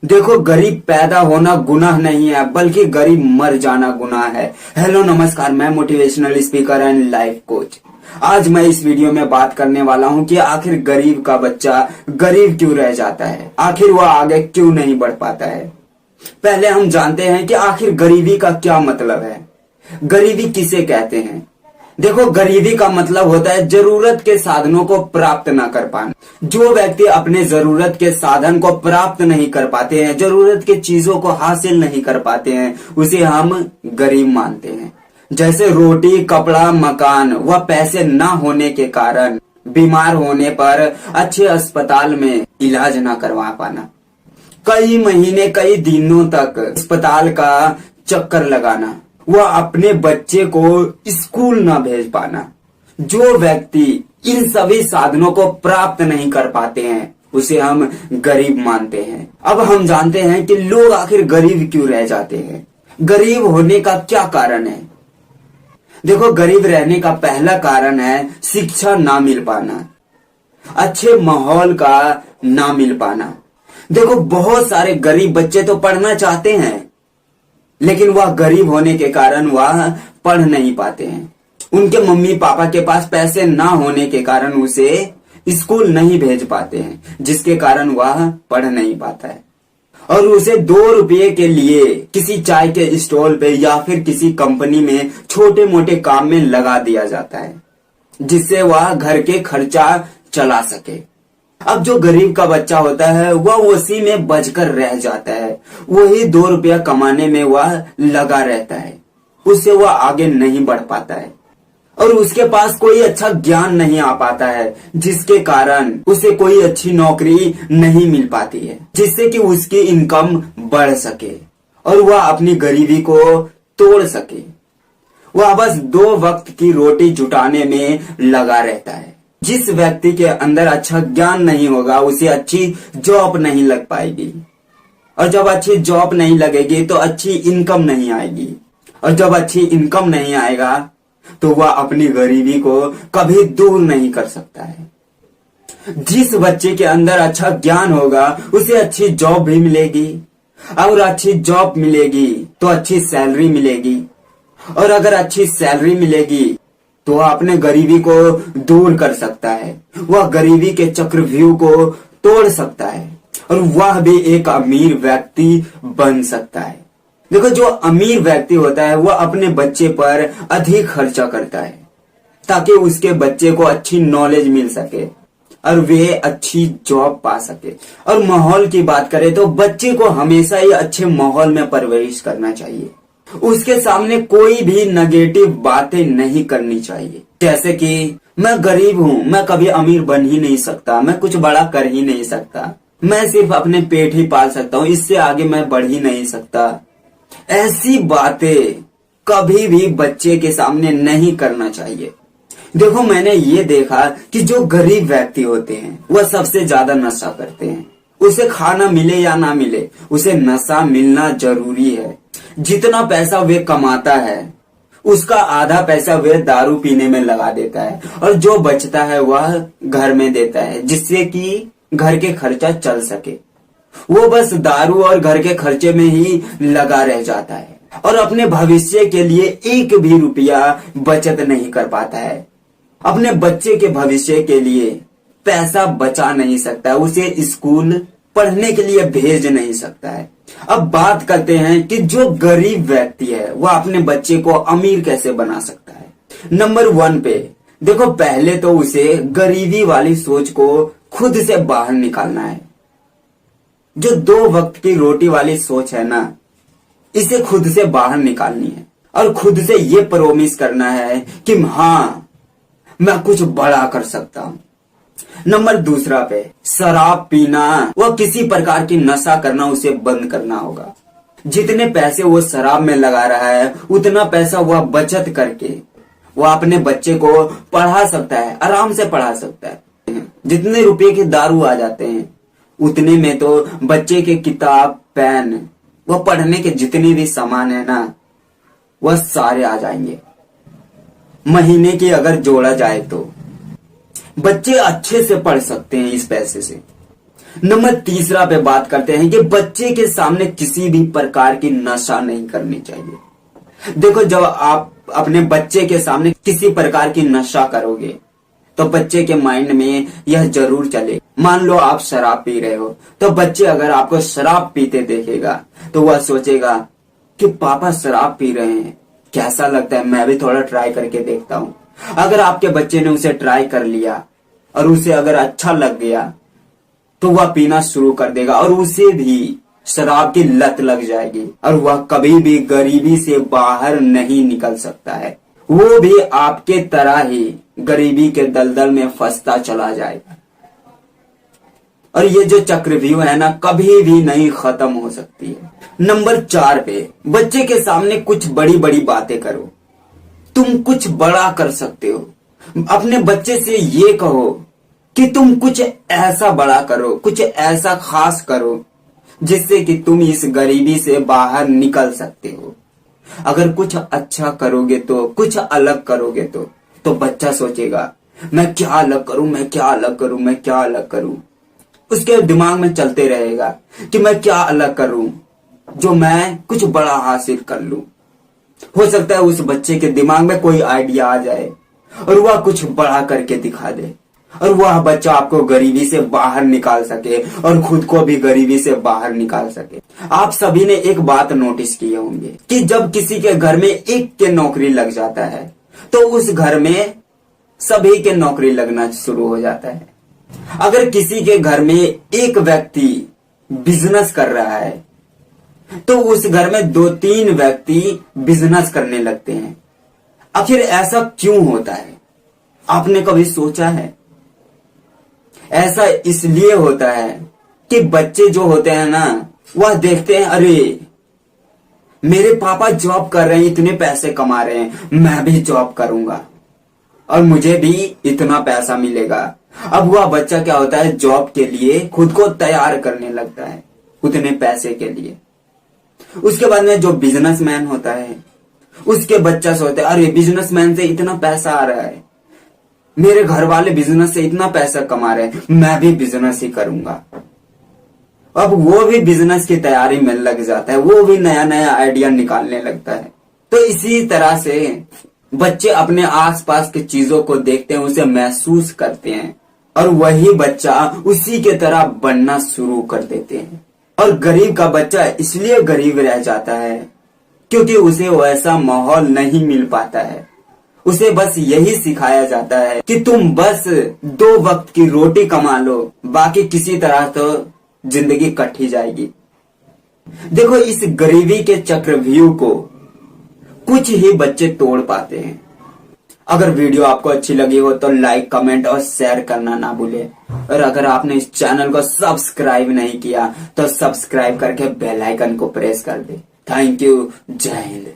देखो, गरीब पैदा होना गुनाह नहीं है, बल्कि गरीब मर जाना गुनाह है। हेलो नमस्कार, मैं motivational speaker and life coach. आज मैं इस वीडियो में बात करने वाला हूं कि आखिर गरीब का बच्चा गरीब क्यों रह जाता है, आखिर वह आगे क्यों नहीं बढ़ पाता है। पहले हम जानते हैं कि आखिर गरीबी का क्या मतलब है। गरीबी किसे कहते हैं? देखो, गरीबी का मतलब होता है जरूरत के साधनों को प्राप्त ना कर पाना। जो व्यक्ति अपने जरूरत के साधन को प्राप्त नहीं कर पाते हैं, जरूरत के चीजों को हासिल नहीं कर पाते हैं, उसे हम गरीब मानते हैं। जैसे रोटी, कपड़ा, मकान व पैसे ना होने के कारण बीमार होने पर अच्छे अस्पताल में इलाज ना करवा पाना, कई महीने कई दिनों तक अस्पताल का चक्कर लगाना, वह अपने बच्चे को स्कूल ना भेज पाना। जो व्यक्ति इन सभी साधनों को प्राप्त नहीं कर पाते हैं, उसे हम गरीब मानते हैं। अब हम जानते हैं कि लोग आखिर गरीब क्यों रह जाते हैं, गरीब होने का क्या कारण है। देखो, गरीब रहने का पहला कारण है शिक्षा ना मिल पाना, अच्छे माहौल का ना मिल पाना। देखो, बहुत सारे गरीब बच्चे तो पढ़ना चाहते हैं, लेकिन वह गरीब होने के कारण वह पढ़ नहीं पाते हैं। उनके मम्मी पापा के पास पैसे ना होने के कारण उसे स्कूल नहीं भेज पाते हैं, जिसके कारण वह पढ़ नहीं पाता है। और उसे 2 रुपये के लिए किसी चाय के स्टॉल पे या फिर किसी कंपनी में छोटे मोटे काम में लगा दिया जाता है, जिससे वह घर के खर्चा चला सके। अब जो गरीब का बच्चा होता है वह उसी में बचकर रह जाता है, वही 2 रुपया कमाने में वह लगा रहता है, उससे वह आगे नहीं बढ़ पाता है। और उसके पास कोई अच्छा ज्ञान नहीं आ पाता है, जिसके कारण उसे कोई अच्छी नौकरी नहीं मिल पाती है, जिससे कि उसकी इनकम बढ़ सके और वह अपनी गरीबी को तोड़ सके। वह बस 2 वक्त की रोटी जुटाने में लगा रहता है। जिस व्यक्ति के अंदर अच्छा ज्ञान नहीं होगा, उसे अच्छी जॉब नहीं लग पाएगी, और जब अच्छी जॉब नहीं लगेगी तो अच्छी इनकम नहीं आएगी, और जब अच्छी इनकम नहीं आएगा तो वह अपनी गरीबी को कभी दूर नहीं कर सकता है। जिस बच्चे के अंदर अच्छा ज्ञान होगा, उसे अच्छी जॉब भी मिलेगी, और अच्छी जॉब मिलेगी तो अच्छी सैलरी मिलेगी, और अगर अच्छी सैलरी मिलेगी तो वह अपने गरीबी को दूर कर सकता है, वह गरीबी के चक्रव्यूह को तोड़ सकता है, और वह भी एक अमीर व्यक्ति बन सकता है। देखो, जो अमीर व्यक्ति होता है वह अपने बच्चे पर अधिक खर्चा करता है, ताकि उसके बच्चे को अच्छी नॉलेज मिल सके और वे अच्छी जॉब पा सके। और माहौल की बात करें तो बच्चे को हमेशा ही अच्छे माहौल में परवरिश करना चाहिए। उसके सामने कोई भी नेगेटिव बातें नहीं करनी चाहिए, जैसे कि मैं गरीब हूँ, मैं कभी अमीर बन ही नहीं सकता, मैं कुछ बड़ा कर ही नहीं सकता, मैं सिर्फ अपने पेट ही पाल सकता हूँ, इससे आगे मैं बढ़ ही नहीं सकता। ऐसी बातें कभी भी बच्चे के सामने नहीं करना चाहिए। देखो, मैंने ये देखा कि जो गरीब व्यक्ति होते हैं वह सबसे ज्यादा नशा करते हैं। उसे खाना मिले या ना मिले, उसे नशा मिलना जरूरी है। जितना पैसा वे कमाता है, उसका आधा पैसा वे दारू पीने में लगा देता है, और जो बचता है वह घर में देता है, जिससे कि घर के खर्चा चल सके। वो बस दारू और घर के खर्चे में ही लगा रह जाता है, और अपने भविष्य के लिए 1 भी रुपया बचत नहीं कर पाता है। अपने बच्चे के भविष्य के लिए पैसा बचा नहीं सकता, उसे स्कूल पढ़ने के लिए भेज नहीं सकता है। अब बात करते हैं कि जो गरीब व्यक्ति है वह अपने बच्चे को अमीर कैसे बना सकता है। नंबर 1 पे देखो, पहले तो उसे गरीबी वाली सोच को खुद से बाहर निकालना है। जो 2 वक्त की रोटी वाली सोच है ना, इसे खुद से बाहर निकालनी है, और खुद से ये प्रॉमिस करना है कि हाँ, मैं कुछ बड़ा कर सकता हूं। नंबर 2 पे शराब पीना व किसी प्रकार की नशा करना उसे बंद करना होगा। जितने पैसे वो शराब में लगा रहा है, उतना पैसा वह बचत करके वह अपने बच्चे को पढ़ा सकता है, आराम से पढ़ा सकता है। जितने रुपए के दारू आ जाते हैं, उतने में तो बच्चे के किताब, पेन, वह पढ़ने के जितने भी सामान है ना, वह सारे आ जाएंगे। महीने की अगर जोड़ा जाए तो बच्चे अच्छे से पढ़ सकते हैं इस पैसे से। नंबर तीसरा पे बात करते हैं कि बच्चे के सामने किसी भी प्रकार की नशा नहीं करनी चाहिए। देखो, जब आप अपने बच्चे के सामने किसी प्रकार की नशा करोगे तो बच्चे के माइंड में यह जरूर चले। मान लो आप शराब पी रहे हो, तो बच्चे अगर आपको शराब पीते देखेगा तो वह सोचेगा कि पापा शराब पी रहे हैं, कैसा लगता है, मैं भी थोड़ा ट्राई करके देखता हूं। अगर आपके बच्चे ने उसे ट्राई कर लिया और उसे अगर अच्छा लग गया तो वह पीना शुरू कर देगा और उसे भी शराब की लत लग जाएगी और वह कभी भी गरीबी से बाहर नहीं निकल सकता है। वो भी आपके तरह ही गरीबी के दलदल में फंसता चला जाएगा और ये जो चक्रव्यूह है ना, कभी भी नहीं खत्म हो सकती है। नंबर 4 पे बच्चे के सामने कुछ बड़ी बड़ी बातें करो। तुम कुछ बड़ा कर सकते हो। अपने बच्चे से ये कहो कि तुम कुछ ऐसा बड़ा करो, कुछ ऐसा खास करो जिससे कि तुम इस गरीबी से बाहर निकल सकते हो। अगर कुछ अच्छा करोगे तो, कुछ अलग करोगे तो बच्चा सोचेगा मैं क्या अलग करूं, मैं क्या अलग करूं, मैं क्या अलग करूं। उसके दिमाग में चलते रहेगा कि मैं क्या अलग करूं जो मैं कुछ बड़ा हासिल कर लूं। हो सकता है उस बच्चे के दिमाग में कोई आइडिया आ जाए और वह कुछ बड़ा करके दिखा दे और वह बच्चा आपको गरीबी से बाहर निकाल सके और खुद को भी गरीबी से बाहर निकाल सके। आप सभी ने एक बात नोटिस किए होंगे कि जब किसी के घर में एक के नौकरी लग जाता है तो उस घर में सभी के नौकरी लगना शुरू हो जाता है। अगर किसी के घर में एक व्यक्ति बिजनेस कर रहा है तो उस घर में 2-3 व्यक्ति बिजनेस करने लगते हैं। आखिर ऐसा क्यों होता है? आपने कभी सोचा है? ऐसा इसलिए होता है कि बच्चे जो होते हैं ना, वह देखते हैं अरे मेरे पापा जॉब कर रहे हैं, इतने पैसे कमा रहे हैं, मैं भी जॉब करूंगा और मुझे भी इतना पैसा मिलेगा। अब वह बच्चा क्या होता है, जॉब के लिए खुद को तैयार करने लगता है उतने पैसे के लिए। उसके बाद में जो बिजनेसमैन होता है उसके बच्चा सोचता है अरे बिजनेसमैन से इतना पैसा आ रहा है, मेरे घर वाले बिजनेस से इतना पैसा कमा रहे हैं, मैं भी बिजनेस ही करूंगा। अब वो भी बिजनेस की तैयारी में लग जाता है, वो भी नया नया आइडिया निकालने लगता है। तो इसी तरह से बच्चे अपने आसपास की चीजों को देखते हैं, उसे महसूस करते हैं और वही बच्चा उसी के तरह बनना शुरू कर देते हैं। और गरीब का बच्चा इसलिए गरीब रह जाता है क्योंकि उसे वैसा माहौल नहीं मिल पाता है। उसे बस यही सिखाया जाता है कि तुम बस 2 वक्त की रोटी कमा लो, बाकी किसी तरह तो जिंदगी कट ही जाएगी। देखो, इस गरीबी के चक्रव्यूह को कुछ ही बच्चे तोड़ पाते हैं। अगर वीडियो आपको अच्छी लगी हो तो लाइक, कमेंट और शेयर करना ना भूले। और अगर आपने इस चैनल को सब्सक्राइब नहीं किया तो सब्सक्राइब करके बेल आइकन को प्रेस कर दे। Thank you. जय हिंद।